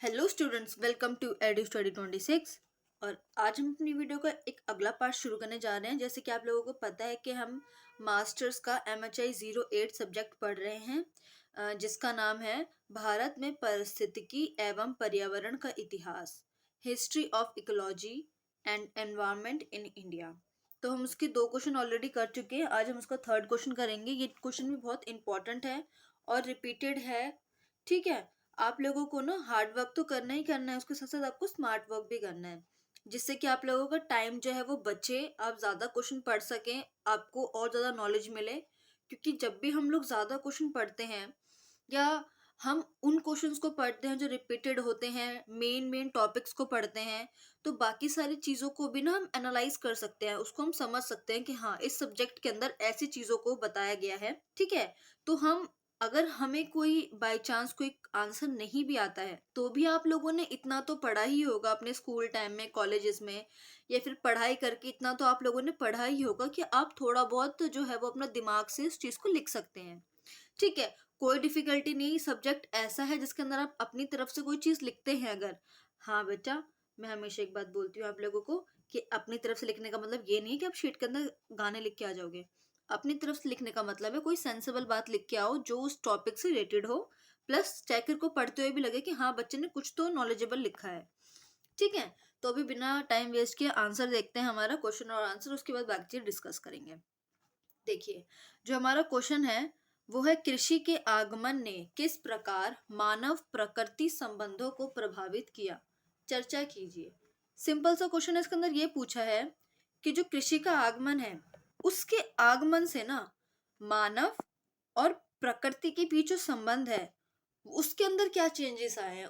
Hello students, welcome to Edu Study 26। और आज हम अपनी वीडियो का एक अगला पार्ट शुरू करने जा रहे हैं। जैसे कि आप लोगों को पता है कि हम मास्टर्स का MHI 08 सब्जेक्ट पढ़ रहे हैं, जिसका नाम है भारत में पारिस्थितिकी एवं पर्यावरण का इतिहास, history of ecology and environment in India. तो हम उसके 2 क्वेश्चन ऑलरेडी कर चुके हैं। आज हम उसका थर्ड क्वेश्चन करेंगे। ये क्वेश्चन भी बहुत इंपॉर्टेंट है और रिपीटेड है। ठीक है, आप लोगों को ना हार्ड वर्क तो करना ही करना है, उसके साथ साथ आपको स्मार्ट वर्क भी करना है, जिससे कि आप लोगों का टाइम जो है वो बचे, आप ज़्यादा क्वेश्चन पढ़ सकें, आपको और ज़्यादा नॉलेज मिले। क्योंकि जब भी हम लोग ज़्यादा क्वेश्चन पढ़ते हैं या हम उन क्वेश्चंस को पढ़ते हैं जो रिपीटेड होते हैं, मेन मेन टॉपिक्स को पढ़ते हैं, तो बाकी सारी चीज़ों को भी ना हम एनालाइज कर सकते हैं, उसको हम समझ सकते हैं कि हाँ, इस सब्जेक्ट के अंदर ऐसी चीज़ों को बताया गया है। ठीक है, तो हम अगर हमें कोई बाय चांस कोई आंसर नहीं भी आता है, तो भी आप लोगों ने इतना तो पढ़ा ही होगा अपने स्कूल टाइम में, कॉलेजेस में, या फिर पढ़ाई करके इतना तो आप लोगों ने पढ़ा ही होगा कि आप थोड़ा बहुत जो है वो अपना दिमाग से इस चीज़ को लिख सकते हैं। ठीक है, कोई डिफिकल्टी नहीं। सब्जेक्ट ऐसा है जिसके अंदर आप अपनी तरफ से कोई चीज़ लिखते हैं अगर। हाँ बेटा, मैं हमेशा एक बात बोलती हूँ आप लोगों को कि अपनी तरफ से लिखने का मतलब ये नहीं है कि आप शीट के अंदर गाने लिख के आ जाओगे। अपनी तरफ से लिखने का मतलब है कोई सेंसिबल बात लिख के आओ जो उस टॉपिक से रिलेटेड हो, प्लस चेकर को पढ़ते हुए भी लगे कि हाँ, बच्चे ने कुछ तो नॉलेजेबल लिखा है। ठीक है, तो अभी बिना टाइम वेस्ट किए आंसर देखते हैं, हमारा क्वेश्चन और आंसर, उसके बाद बाकी चीज डिस्कस करेंगे। देखिए, जो हमारा क्वेश्चन है वो है, कृषि के आगमन ने किस प्रकार मानव प्रकृति संबंधों को प्रभावित किया, चर्चा कीजिए। सिंपल सा क्वेश्चन है। इसके अंदर ये पूछा है कि जो कृषि का आगमन है, उसके आगमन से ना मानव और प्रकृति के बीच जो संबंध है, उसके अंदर क्या चेंजेस आए हैं,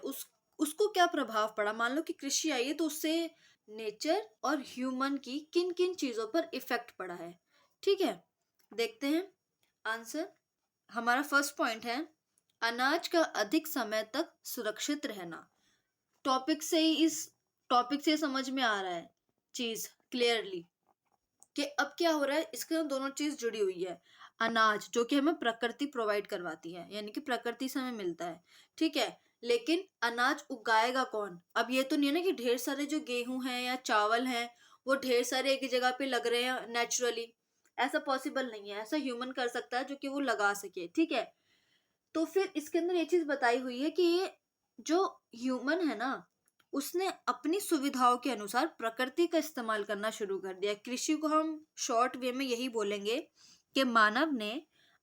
उसको क्या प्रभाव पड़ा। मान लो कि कृषि आई है तो उससे नेचर और ह्यूमन की किन किन चीजों पर इफेक्ट पड़ा है। ठीक है, देखते हैं आंसर। हमारा फर्स्ट पॉइंट है, अनाज का अधिक समय तक सुरक्षित रहना। टॉपिक से समझ में आ रहा है चीज क्लियरली कि अब क्या हो रहा है। इसके अंदर दोनों चीज जुड़ी हुई है। अनाज जो कि हमें प्रकृति प्रोवाइड करवाती है, यानी कि प्रकृति से हमें मिलता है। ठीक है, लेकिन अनाज उगाएगा कौन। अब ये तो नहीं है ना कि ढेर सारे जो गेहूं हैं या चावल हैं वो ढेर सारे एक ही जगह पे लग रहे हैं नेचुरली। ऐसा पॉसिबल नहीं है, ऐसा ह्यूमन कर सकता है जो कि वो लगा सके। ठीक है, तो फिर इसके अंदर ये चीज बताई हुई है कि ये जो ह्यूमन है ना, उसने अपनी सुविधाओं के अनुसार प्रकृति का इस्तेमाल करना शुरू कर दिया। कृषि को हम शॉर्ट वे में यही बोलेंगे कि मानव ने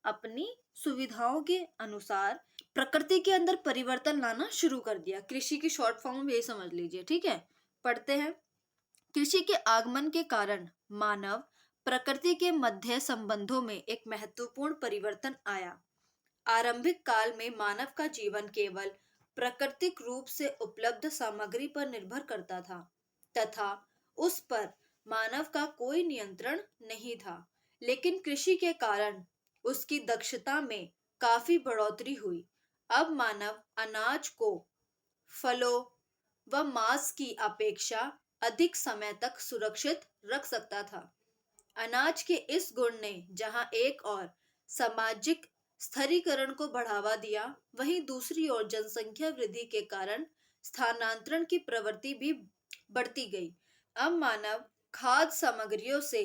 अपनी सुविधाओं के अनुसार प्रकृति के अंदर परिवर्तन लाना शुरू कर दिया। कृषि की शॉर्ट फॉर्म में यही समझ लीजिए। ठीक है, पढ़ते हैं। कृषि के आगमन के कारण मानव प्रकृति के मध्य संबंधों में एक महत्वपूर्ण परिवर्तन आया। आरंभिक काल में मानव का जीवन केवल प्राकृतिक रूप से उपलब्ध सामग्री पर निर्भर करता था तथा उस पर मानव का कोई नियंत्रण नहीं था। लेकिन कृषि के कारण उसकी दक्षता में काफी बढ़ोतरी हुई। अब मानव अनाज को फलों व मांस की अपेक्षा अधिक समय तक सुरक्षित रख सकता था। अनाज के इस गुण ने जहां एक और सामाजिक स्थिरीकरण को बढ़ावा दिया, वहीं दूसरी ओर जनसंख्या वृद्धि के कारण स्थानांतरण की प्रवृत्ति भी बढ़ती गई। अब मानव खाद्य सामग्रियों से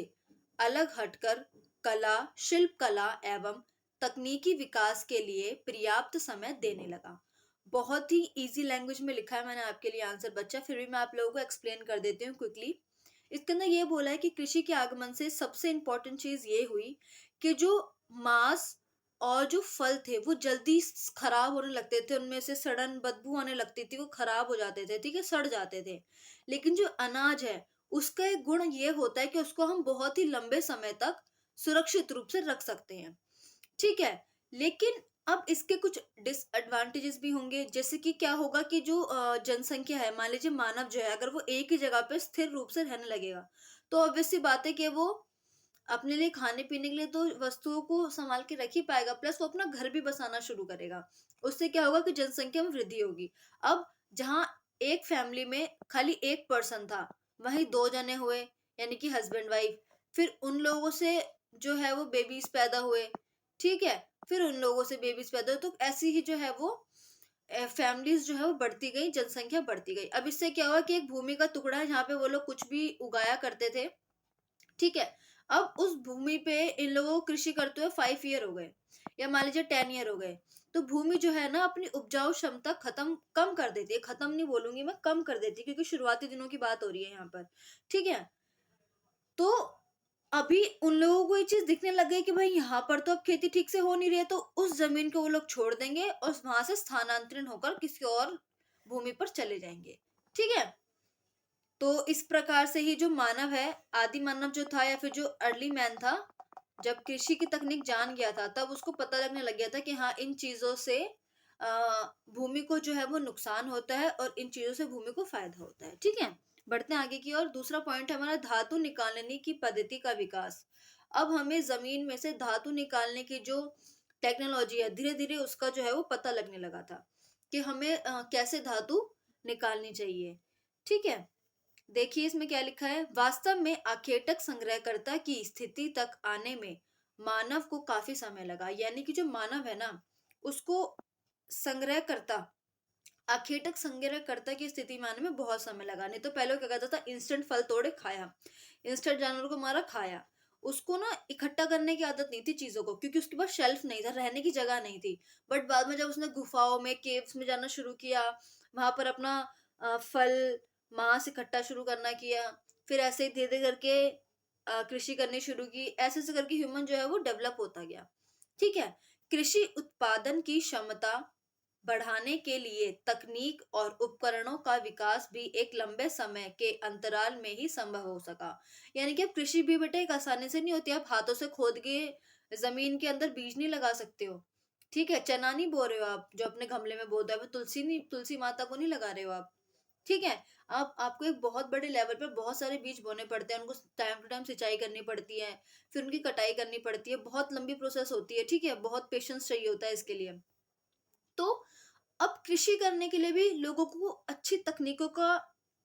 अलग हटकर कला, शिल्प कला एवं तकनीकी विकास के लिए पर्याप्त समय देने लगा। बहुत ही इजी लैंग्वेज में लिखा है मैंने आपके लिए आंसर बच्चा, फिर भी मैं आप लोगों को एक्सप्लेन कर देती हूँ क्विकली। इसके अंदर ये बोला है कि कृषि के आगमन से सबसे इंपॉर्टेंट चीज ये हुई कि जो मांस और जो फल थे वो जल्दी खराब होने लगते थे, उनमें से सड़न बदबू आने लगती थी, वो खराब हो जाते थे। ठीक है, सड़ जाते थे। लेकिन जो अनाज है उसका एक गुण ये होता है कि उसको हम बहुत ही लंबे समय तक सुरक्षित रूप से रख सकते हैं। ठीक है, लेकिन अब इसके कुछ डिसएडवांटेजेस भी होंगे। जैसे कि क्या होगा कि जो जनसंख्या है, मान लीजिए मानव जो है अगर वो एक ही जगह पे स्थिर रूप से रहने लगेगा, तो ऑब्वियस सी बात है कि वो अपने लिए खाने पीने के लिए तो वस्तुओं को संभाल के रख ही पाएगा, प्लस वो अपना घर भी बसाना शुरू करेगा। उससे क्या होगा कि जनसंख्या में वृद्धि होगी। अब जहाँ एक फैमिली में खाली एक पर्सन था, वहीं 2 जने हुए, यानी कि हस्बैंड वाइफ, फिर उन लोगों से जो है वो बेबीज पैदा हुए। ठीक है, फिर उन लोगों से बेबीज पैदा हुए, तो ऐसी ही जो है वो फैमिलीज जो है वो बढ़ती गई, जनसंख्या बढ़ती गई। अब इससे क्या हुआ कि एक भूमि का टुकड़ा है जहाँ पे वो लोग कुछ भी उगाया करते थे, ठीक है। अब उस भूमि पे इन लोगों को कृषि करते हुए 5 ईयर हो गए, या मान लीजिए 10 ईयर हो गए। तो भूमि जो है ना अपनी उपजाऊ क्षमता खत्म कम कर देती है, खत्म नहीं बोलूंगी मैं, कम कर देती है, क्योंकि शुरुआती दिनों की बात हो रही है यहाँ पर, ठीक है। तो अभी उन लोगों को ये चीज दिखने लग गई कि भाई यहाँ पर तो अब खेती ठीक से हो नहीं रही है, तो उस जमीन को वो लोग छोड़ देंगे और वहां से स्थानांतरण होकर किसी और भूमि पर चले जाएंगे, ठीक है। तो इस प्रकार से ही जो मानव है, आदि मानव जो था या फिर जो अर्ली मैन था, जब कृषि की तकनीक जान गया था तब उसको पता लगने लग गया था कि हाँ इन चीजों से भूमि को जो है वो नुकसान होता है और इन चीजों से भूमि को फायदा होता है, ठीक है। बढ़ते हैं आगे की और। दूसरा पॉइंट है हमारा धातु निकालने की पद्धति का विकास। अब हमें जमीन में से धातु निकालने की जो टेक्नोलॉजी है, धीरे धीरे उसका जो है वो पता लगने लगा था कि हमें कैसे धातु निकालनी चाहिए, ठीक है। देखिए इसमें क्या लिखा है, वास्तव में आखेटक संग्रहकर्ता की स्थिति तक आने में मानव को काफी समय लगा। यानी कि जो मानव है ना, उसको संग्रहकर्ता, आखेटक संग्रहकर्ता की स्थिति में आने में बहुत समय लगा। नहीं तो पहले वो क्या कहता था, इंस्टेंट फल तोड़े खाया, इंस्टेंट जानवर को मारा खाया। उसको ना इकट्ठा करने की आदत नहीं थी चीजों को, क्योंकि उसके पास शेल्फ नहीं था, रहने की जगह नहीं थी। बट बाद में जब उसने गुफाओं में, केव्स में जाना शुरू किया, वहां पर अपना फल मांस इकट्ठा शुरू करना किया, फिर ऐसे ही धीरे धीरे करके कृषि करनी शुरू की, ऐसे ऐसे करके ह्यूमन जो है वो डेवलप होता गया, ठीक है। कृषि उत्पादन की क्षमता बढ़ाने के लिए तकनीक और उपकरणों का विकास भी एक लंबे समय के अंतराल में ही संभव हो सका। यानी कि अब कृषि भी बेटा एक आसानी से नहीं होती, आप हाथों से खोद के जमीन के अंदर बीज नहीं लगा सकते हो, ठीक है। चना नहीं बो रहे हो आप जो अपने गमले में बो दो, तुलसी नहीं, तुलसी माता को नहीं लगा रहे हो आप, ठीक है। आप आपको एक बहुत बड़े लेवल पर बहुत सारे बीज बोने पड़ते हैं, उनको टाइम टू टाइम सिंचाई करनी पड़ती है, फिर उनकी कटाई करनी पड़ती है, बहुत लंबी प्रोसेस होती है, ठीक है। बहुत पेशेंस चाहिए होता है इसके लिए। तो अब कृषि करने के लिए भी लोगों को अच्छी तकनीकों का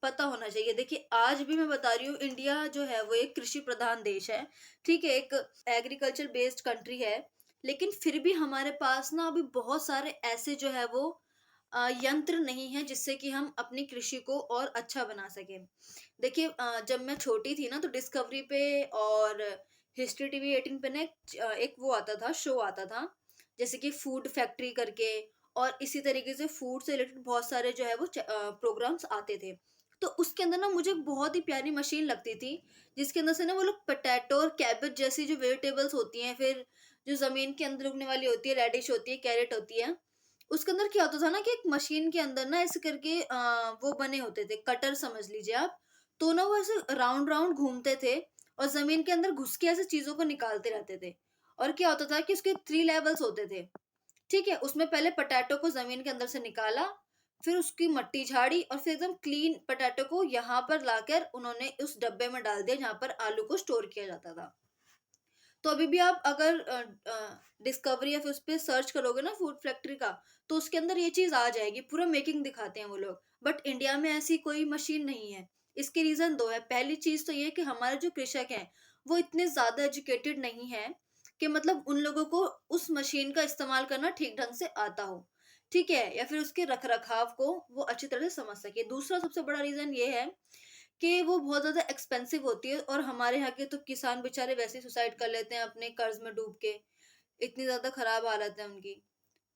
पता होना चाहिए। देखिए आज भी मैं बता रही हूँ, इंडिया जो है वो एक कृषि प्रधान देश है, ठीक है, एक एग्रीकल्चर बेस्ड कंट्री है। लेकिन फिर भी हमारे पास ना अभी बहुत सारे ऐसे जो है वो यंत्र नहीं है जिससे कि हम अपनी कृषि को और अच्छा बना सके। देखिए जब मैं छोटी थी ना तो डिस्कवरी पे और हिस्ट्री टीवी 18 पे ना एक वो आता था, शो आता था, जैसे कि फूड फैक्ट्री करके, और इसी तरीके से फूड से रिलेटेड बहुत सारे जो है वो प्रोग्राम्स आते थे। तो उसके अंदर ना मुझे एक बहुत ही प्यारी मशीन लगती थी, जिसके अंदर से ना वो लोग पोटैटो और कैबेज जैसी जो वेजिटेबल्स होती हैं, फिर जो जमीन के अंदर उगने वाली होती है, रेडिश होती है, कैरेट होती है, उसके अंदर क्या होता था ना कि एक मशीन के अंदर ना ऐसे करके वो बने होते थे, कटर समझ लीजिए आप। तो ना वो ऐसे राउंड राउंड घूमते थे और जमीन के अंदर घुस के ऐसे चीजों को निकालते रहते थे। और क्या होता था कि उसके 3 लेवल्स होते थे, ठीक है। उसमें पहले पोटैटो को जमीन के अंदर से निकाला, फिर उसकी मट्टी झाड़ी और फिर एकदम क्लीन पोटैटो को यहाँ पर लाकर उन्होंने उस डब्बे में डाल दिया जहां पर आलू को स्टोर किया जाता था। तो अभी भी आप अगर डिस्कवरी या फिर उस पर सर्च करोगे ना फूड फैक्ट्री का, तो उसके अंदर ये चीज आ जाएगी, पूरा मेकिंग दिखाते हैं वो लोग। बट इंडिया में ऐसी कोई मशीन नहीं है। इसके रीजन दो है। पहली चीज तो ये कि हमारे जो कृषक हैं वो इतने ज्यादा एजुकेटेड नहीं है कि मतलब उन लोगों को उस मशीन का इस्तेमाल करना ठीक ढंग से आता हो, ठीक है, या फिर उसके रख रखाव को वो अच्छी तरह से समझ सके। दूसरा सबसे बड़ा रीजन ये है कि वो बहुत ज़्यादा एक्सपेंसिव होती है, और हमारे यहाँ के तो किसान बेचारे वैसे ही सुसाइड कर लेते हैं अपने कर्ज में डूब के, इतनी ज़्यादा खराब हालत है उनकी।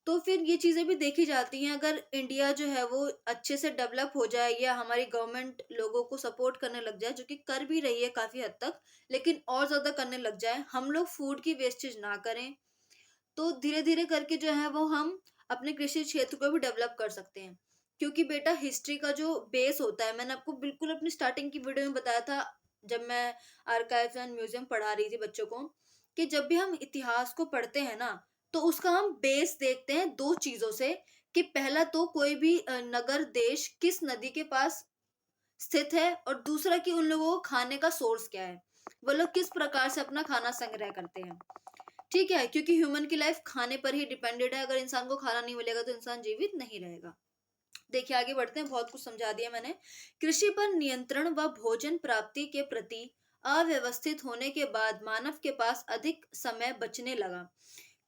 तो फिर ये चीज़ें भी देखी जाती हैं। अगर इंडिया जो है वो अच्छे से डेवलप हो जाए या हमारी गवर्नमेंट लोगों को सपोर्ट करने लग जाए, जो कि कर भी रही है काफ़ी हद तक, लेकिन और ज़्यादा करने लग जाए, हम लोग फूड की वेस्टेज ना करें, तो धीरे धीरे करके जो है वो हम अपने कृषि क्षेत्र को भी डेवलप कर सकते हैं। क्योंकि बेटा हिस्ट्री का जो बेस होता है, मैंने आपको बिल्कुल अपनी स्टार्टिंग की वीडियो में बताया था जब मैं आर्काइव्स एंड म्यूजियम पढ़ा रही थी बच्चों को, कि जब भी हम इतिहास को पढ़ते हैं ना, तो उसका हम बेस देखते हैं दो चीजों से, कि पहला तो कोई भी नगर देश किस नदी के पास स्थित है, और दूसरा कि उन लोगों को खाने का सोर्स क्या है, वो लोग किस प्रकार से अपना खाना संग्रह करते हैं, ठीक है। क्योंकि ह्यूमन की लाइफ खाने पर ही डिपेंडेड है, अगर इंसान को खाना नहीं मिलेगा तो इंसान जीवित नहीं रहेगा। देखिए आगे बढ़ते हैं, बहुत कुछ समझा दिया मैंने। कृषि पर नियंत्रण व भोजन प्राप्ति के प्रति अव्यवस्थित होने के बाद मानव के पास अधिक समय बचने लगा,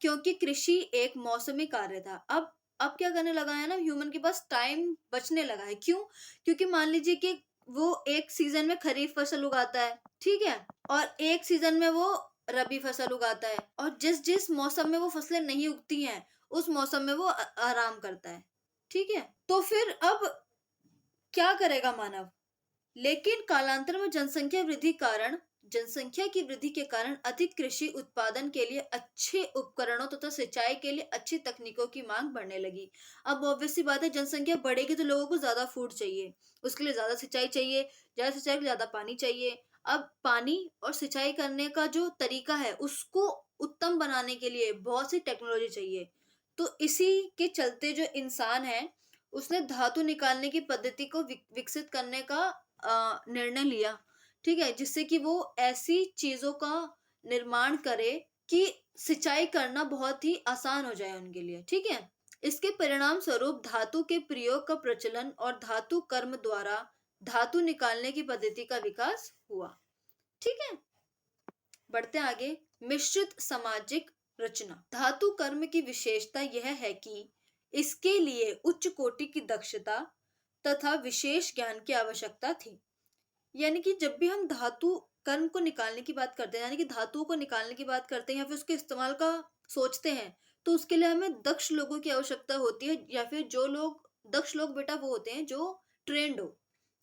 क्योंकि कृषि एक मौसमी कार्य था। अब अब क्या करने लगा है ना, ह्यूमन के पास टाइम बचने लगा है। क्यों? क्योंकि मान लीजिए कि वो एक सीजन में खरीफ फसल उगाता है, ठीक है, और एक सीजन में वो रबी फसल उगाता है, और जिस जिस मौसम में वो फसलें नहीं उगती हैं उस मौसम में वो आराम करता है, ठीक है। तो फिर अब क्या करेगा मानव? लेकिन कालांतर में जनसंख्या की वृद्धि के कारण अधिक कृषि उत्पादन के लिए अच्छे उपकरणों तथा सिंचाई के लिए अच्छी तकनीकों की मांग बढ़ने लगी। अब ऑब्वियस सी बात है, जनसंख्या बढ़ेगी तो लोगों को ज्यादा फूड चाहिए, उसके लिए ज्यादा सिंचाई चाहिए, ज्यादा सिंचाई के लिए ज्यादा पानी चाहिए। अब पानी और सिंचाई करने का जो तरीका है उसको उत्तम बनाने के लिए बहुत सी टेक्नोलॉजी चाहिए। तो इसी के चलते जो इंसान है उसने धातु निकालने की पद्धति को विकसित करने का निर्णय लिया, ठीक है, जिससे कि वो ऐसी चीजों का निर्माण करे कि सिंचाई करना बहुत ही आसान हो जाए उनके लिए, ठीक है। इसके परिणाम स्वरूप धातु के प्रयोग का प्रचलन और धातु कर्म द्वारा धातु निकालने की पद्धति का विकास हुआ, ठीक है। बढ़ते आगे। मिश्रित सामाजिक रचना। धातु कर्म की विशेषता यह है कि इसके लिए उच्च कोटि की दक्षता तथा विशेष ज्ञान की आवश्यकता थी। यानी कि जब भी हम धातु कर्म को निकालने की बात करते हैं, यानी कि धातुओं को निकालने की बात करते हैं या फिर उसके इस्तेमाल का सोचते हैं, तो उसके लिए हमें दक्ष लोगों की आवश्यकता होती है, या फिर जो लोग दक्ष लोग बेटा वो होते हैं जो ट्रेंड हो,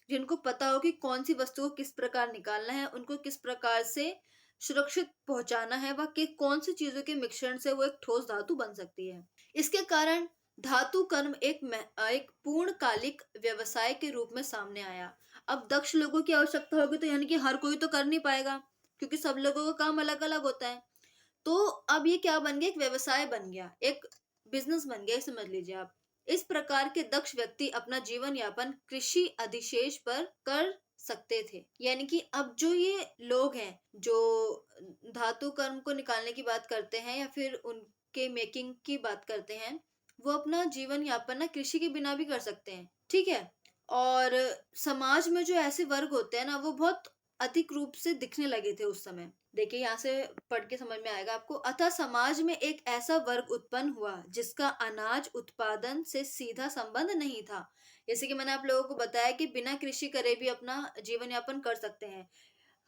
जिनको पता हो कि कौन सी वस्तु को किस प्रकार निकालना है, उनको किस प्रकार से सुरक्षित पहुंचाना है, व कि कौन सी चीजों के मिश्रण से वो एक ठोस धातु बन सकती है। इसके कारण धातु कर्म एक पूर्णकालिक व्यवसाय के रूप में सामने आया। अब दक्ष लोगों की आवश्यकता होगी तो यानी कि हर कोई तो कर नहीं पाएगा, क्योंकि सब लोगों का काम अलग अलग होता है। तो अब ये क्या बन गया, एक व्यवसाय बन गया, एक बिजनेस बन गया, समझ लीजिए आप। इस प्रकार के दक्ष व्यक्ति अपना जीवन यापन कृषि अधिशेष पर कर सकते थे। यानी कि अब जो ये लोग हैं जो धातु कर्म को निकालने की बात करते हैं या फिर उनके मेकिंग की बात करते हैं, वो अपना जीवन यापन ना कृषि के बिना भी कर सकते हैं, ठीक है। और समाज में जो ऐसे वर्ग होते हैं ना वो बहुत अधिक रूप से दिखने लगे थे उस समय। देखिए यहाँ से पढ़ के समझ में आएगा आपको। अतः समाज में एक ऐसा वर्ग उत्पन्न हुआ जिसका अनाज उत्पादन से सीधा संबंध नहीं था। जैसे कि मैंने आप लोगों को बताया कि बिना कृषि करे भी अपना जीवन यापन कर सकते हैं।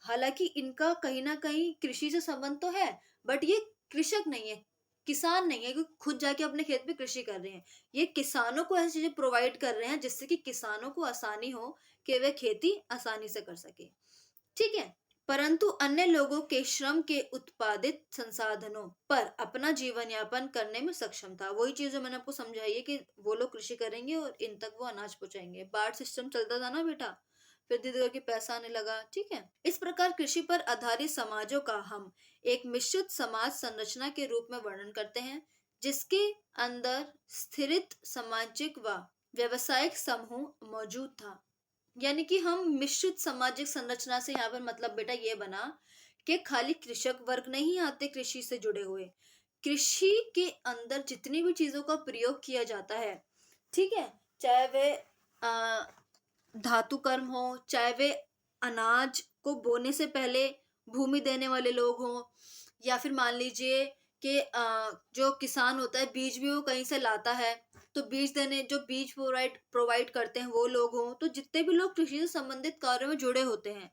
हालांकि इनका कहीं ना कहीं कृषि से संबंध तो है, बट ये कृषक नहीं है, किसान नहीं है कि खुद जाके अपने खेत में कृषि कर रहे हैं। ये किसानों को ऐसी चीजें प्रोवाइड कर रहे हैं जिससे कि किसानों को आसानी हो कि वे खेती आसानी से कर सके, ठीक है। परंतु अन्य लोगों के श्रम के उत्पादित संसाधनों पर अपना जीवन यापन करने में सक्षम था। वही चीज जो मैंने आपको समझाई है कि वो लोग कृषि करेंगे और इन तक वो अनाज पहुंचाएंगे। बार्ट सिस्टम चलता था ना बेटा, फिर धीरे धीरे करके पैसा आने लगा, ठीक है। इस प्रकार कृषि पर आधारित समाजों का हम एक मिश्रित समाज संरचना के रूप में वर्णन करते हैं, जिसके अंदर स्थिरित सामाजिक व व्यवसायिक समूह मौजूद था। यानी कि हम मिश्रित सामाजिक संरचना से यहाँ पर मतलब बेटा ये बना कि खाली कृषक वर्ग नहीं आते कृषि से जुड़े हुए, कृषि के अंदर जितनी भी चीजों का प्रयोग किया जाता है, ठीक है, चाहे वे धातु कर्म हो, चाहे वे अनाज को बोने से पहले भूमि देने वाले लोग हों, या फिर मान लीजिए कि जो किसान होता है बीज भी वो कहीं से लाता है, तो बीज देने जो बीज प्रोवाइड करते हैं वो लोग हों। तो जितने भी लोग कृषि से संबंधित कार्यों में जुड़े होते हैं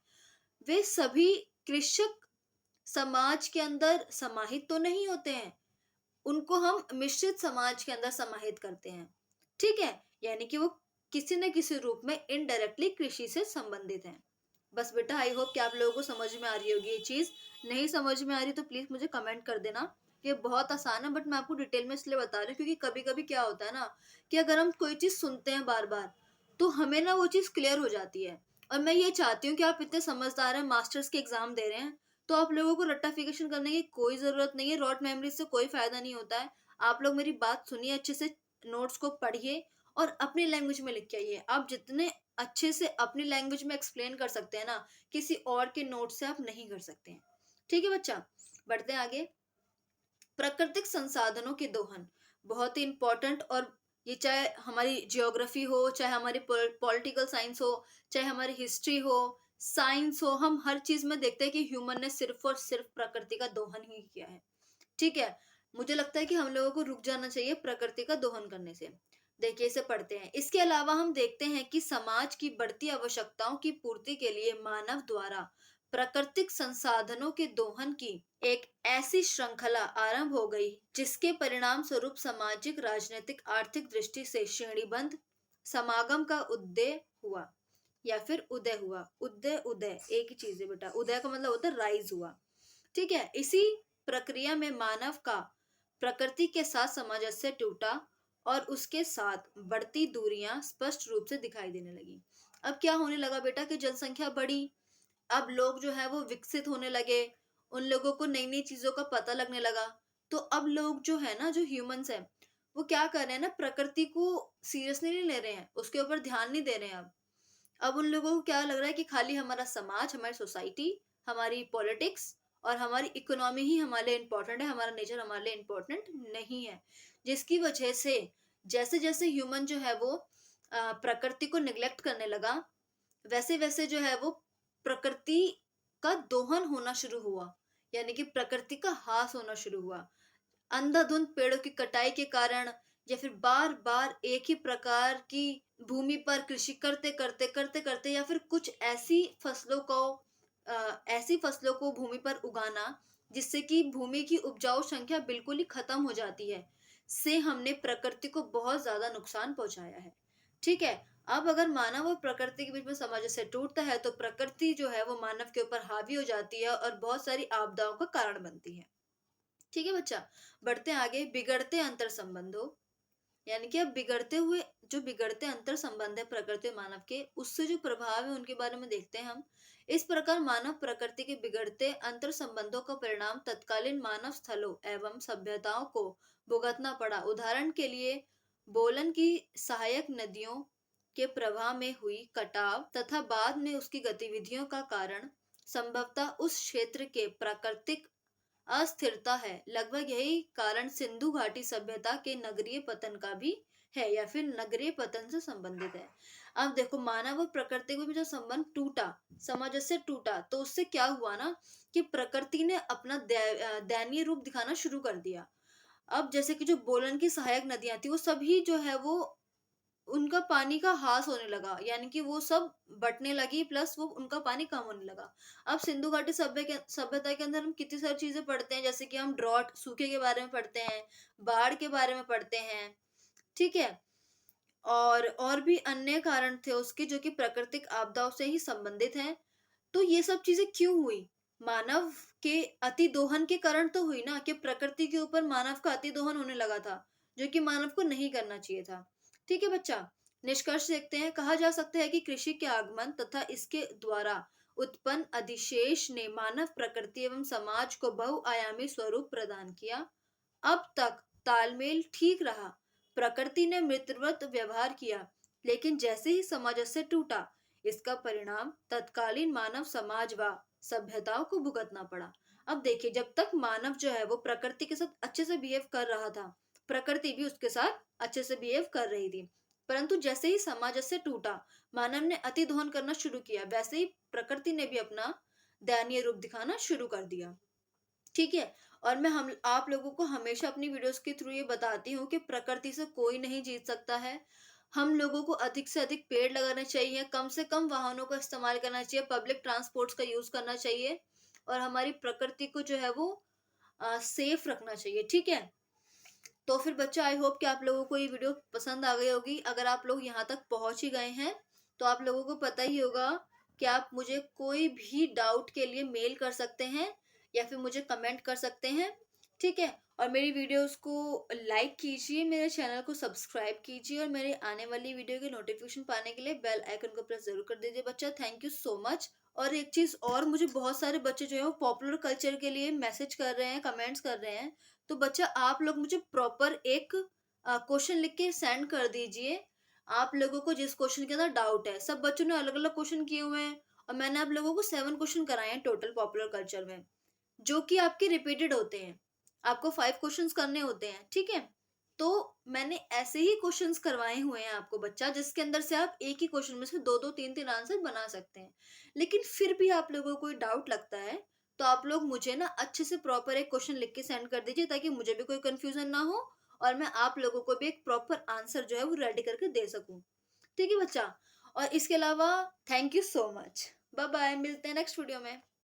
वे सभी कृषक समाज के अंदर समाहित तो नहीं होते हैं, उनको हम मिश्रित समाज के अंदर समाहित करते हैं, ठीक है। यानी कि वो किसी न किसी रूप में इनडायरेक्टली कृषि से संबंधित हैं। बस बेटा आई होप कि आप लोगों को समझ में आ रही होगी ये चीज। नहीं समझ में आ रही तो प्लीज मुझे कमेंट कर देना। ये बहुत आसान है बट मैं आपको डिटेल में इसलिए बता रही हूँ क्योंकि कभी कभी क्या होता है ना कि अगर हम कोई चीज सुनते हैं बार बार तो हमें ना वो चीज क्लियर हो जाती है। और मैं ये चाहती हूँ कि आप इतने समझदार हैं, मास्टर्स के एग्जाम दे रहे हैं, तो आप लोगों को रट्टाफिकेशन करने की कोई जरूरत नहीं है, रॉट मेमोरी से कोई फायदा नहीं होता है। आप लोग मेरी बात सुनिए अच्छे से, नोट्स को पढ़िए और अपनी लैंग्वेज में लिख के आइए। आप जितने अच्छे से अपनी लैंग्वेज में एक्सप्लेन कर सकते हैं ना, किसी और के नोट से आप नहीं कर सकते हैं, ठीक है बच्चा। बढ़ते हैं आगे। प्राकृतिक संसाधनों के दोहन बहुत ही इंपॉर्टेंट, और ये चाहे हमारी जियोग्राफी हो, चाहे हमारी पॉलिटिकल साइंस हो, चाहे हमारी हिस्ट्री हो, साइंस हो, हम हर चीज में देखते हैं कि ह्यूमन ने सिर्फ और सिर्फ प्रकृति का दोहन ही किया है, ठीक है। मुझे लगता है कि हम लोगों को रुक जाना चाहिए प्रकृति का दोहन करने से। देखिए इसे पढ़ते हैं। इसके अलावा हम देखते हैं कि समाज की बढ़ती आवश्यकताओं की पूर्ति के लिए मानव द्वारा प्राकृतिक संसाधनों के दोहन की एक ऐसी श्रृंखला आरंभ हो गई जिसके परिणाम स्वरूप सामाजिक, राजनीतिक, आर्थिक दृष्टि से श्रेणीबद्ध समागम का उदय हुआ या फिर उदय हुआ। उदय उदय एक ही चीज है बेटा। उदय का मतलब होता है राइज हुआ। ठीक है। इसी प्रक्रिया में मानव का प्रकृति के साथ सामंजस्य टूटा और उसके साथ बढ़ती दूरियां स्पष्ट रूप से दिखाई देने लगी। अब क्या होने लगा बेटा कि जनसंख्या बढ़ी, अब लोग जो है वो विकसित होने लगे, उन लोगों को नई नई चीजों का पता लगने लगा। तो अब लोग जो है ना, जो ह्यूमंस है, वो क्या कर रहे हैं ना, प्रकृति को सीरियसली नहीं ले रहे हैं, उसके ऊपर ध्यान नहीं दे रहे हैं। अब उन लोगों को क्या लग रहा है कि खाली हमारा समाज, हमारी सोसाइटी, हमारी पॉलिटिक्स और हमारी इकोनॉमी ही हमारे लिए इम्पोर्टेंट है, हमारा नेचर हमारे लिए इम्पोर्टेंट नहीं है। जिसकी वजह से जैसे जैसे ह्यूमन जो है वो प्रकृति को निग्लेक्ट करने लगा, वैसे वैसे जो है वो प्रकृति का दोहन होना शुरू हुआ, यानी कि प्रकृति का ह्रास होना शुरू हुआ। अंधाधुंध पेड़ों की कटाई के कारण या फिर बार बार एक ही प्रकार की भूमि पर कृषि करते करते या फिर कुछ ऐसी फसलों को भूमि पर उगाना जिससे कि भूमि की उपजाऊ संख्या बिल्कुल ही खत्म हो जाती है, से हमने प्रकृति को बहुत ज्यादा नुकसान पहुंचाया है। ठीक है। अब अगर मानव और प्रकृति के बीच में सामंजस्य टूटता है तो प्रकृति जो है वो मानव के ऊपर हावी हो जाती है और बहुत सारी आपदाओं का कारण बनती है। ठीक है बच्चा। बढ़ते हैं आगे। बिगड़ते अंतर संबंधों, यानी कि अब बिगड़ते अंतर संबंध है प्रकृति और मानव के, उससे जो प्रभाव है उनके बारे में देखते हैं हम। इस प्रकार मानव प्रकृति के बिगड़ते अंतर संबंधों का परिणाम तत्कालीन मानव स्थलों एवं सभ्यताओं को भुगतना पड़ा। उदाहरण के लिए बोलन की सहायक नदियों के प्रवाह में हुई कटाव तथा बाद में उसकी गतिविधियों का कारण संभवतः उस क्षेत्र के प्राकृतिक अस्थिरता है। लगभग यही कारण सिंधु घाटी सभ्यता के नगरीय पतन का भी है या फिर नगरीय पतन से संबंधित है। अब देखो, मानव और प्रकृति के बीच जो संबंध टूटा, सामंजस्य टूटा, तो उससे क्या हुआ ना कि प्रकृति ने अपना दयनीय रूप दिखाना शुरू कर दिया। अब जैसे कि जो बोलन की सहायक नदियां थी वो सभी जो है वो उनका पानी का ह्रास होने लगा, यानी कि वो सब बटने लगी, प्लस वो उनका पानी कम होने लगा। अब सिंधु घाटी सभ्यता के अंदर हम कितनी सारी चीजें पढ़ते हैं, जैसे कि हम ड्रॉट, सूखे के बारे में पढ़ते हैं, बाढ़ के बारे में पढ़ते हैं। ठीक है। और भी अन्य कारण थे उसके जो कि प्राकृतिक आपदाओं से ही संबंधित हैं। तो ये सब चीजें क्यों हुई? मानव के अति दोहन के कारण तो हुई ना, कि प्रकृति के ऊपर मानव का अति दोहन होने लगा था, जो कि मानव को नहीं करना चाहिए था। ठीक है बच्चा। निष्कर्ष देखते हैं। कहा जा सकता है कि कृषि के आगमन तथा इसके द्वारा उत्पन्न अधिशेष ने मानव प्रकृति एवं समाज को बहुआयामी स्वरूप प्रदान किया। अब तक तालमेल ठीक रहा, प्रकृति ने मित्रवत व्यवहार किया, लेकिन जैसे ही सामंजस्य टूटा, इसका परिणाम तत्कालीन मानव समाज व सभ्यताओं को भुगतना पड़ा। अब देखिए, जब तक मानव जो है वो प्रकृति के साथ अच्छे से बिहेव कर रहा था, प्रकृति भी उसके साथ अच्छे से बिहेव कर रही थी, परंतु जैसे ही सामंजस्य टूटा, मानव ने अति दोहन करना शुरू किया, वैसे ही प्रकृति ने भी अपना दयनीय रूप दिखाना शुरू कर दिया। ठीक है। और मैं हम आप लोगों को हमेशा अपनी वीडियोस के थ्रू ये बताती हूँ कि प्रकृति से कोई नहीं जीत सकता है। हम लोगों को अधिक से अधिक पेड़ लगाने चाहिए, कम से कम वाहनों का इस्तेमाल करना चाहिए, पब्लिक ट्रांसपोर्ट्स का यूज करना चाहिए, और हमारी प्रकृति को जो है वो सेफ रखना चाहिए। ठीक है। तो फिर बच्चा, आई होप कि आप लोगों को ये वीडियो पसंद आ गई होगी। अगर आप लोग यहाँ तक पहुंच ही गए हैं तो आप लोगों को पता ही होगा कि आप मुझे कोई भी डाउट के लिए मेल कर सकते हैं या फिर मुझे कमेंट कर सकते हैं। ठीक है। और मेरी वीडियोस को लाइक कीजिए, मेरे चैनल को सब्सक्राइब कीजिए, और मेरे आने वाली वीडियो के नोटिफिकेशन पाने के लिए बेल आइकन को प्रेस जरूर कर दीजिए बच्चा। Thank you so much. और एक चीज और, मुझे बहुत सारे बच्चे जो है वो पॉपुलर कल्चर के लिए मैसेज कर रहे हैं, कमेंट्स कर रहे हैं। तो बच्चा, आप लोग मुझे प्रॉपर एक क्वेश्चन लिख के सेंड कर दीजिए। आप लोगों को जिस क्वेश्चन के अंदर डाउट है, सब बच्चों ने अलग अलग क्वेश्चन किए हुए हैं, और मैंने आप लोगों को 7 क्वेश्चन कराए हैं टोटल पॉपुलर कल्चर में, जो कि आपके रिपीटेड होते हैं। आपको 5 क्वेश्चंस करने होते हैं। ठीक है। तो मैंने ऐसे ही क्वेश्चंस करवाए हुए हैं आपको बच्चा, जिसके अंदर से आप एक ही क्वेश्चन में से 2 2 3 3 आंसर बना सकते हैं। लेकिन फिर भी आप लोगों को कोई डाउट लगता है तो आप लोग मुझे ना अच्छे से प्रॉपर एक क्वेश्चन लिख के सेंड कर दीजिए, ताकि मुझे भी कोई कंफ्यूजन ना हो और मैं आप लोगों को भी एक प्रॉपर आंसर जो है वो रेडी करके दे सकूं। ठीक है बच्चा? और इसके अलावा thank you so much. Bye bye, मिलते हैं नेक्स्ट वीडियो में।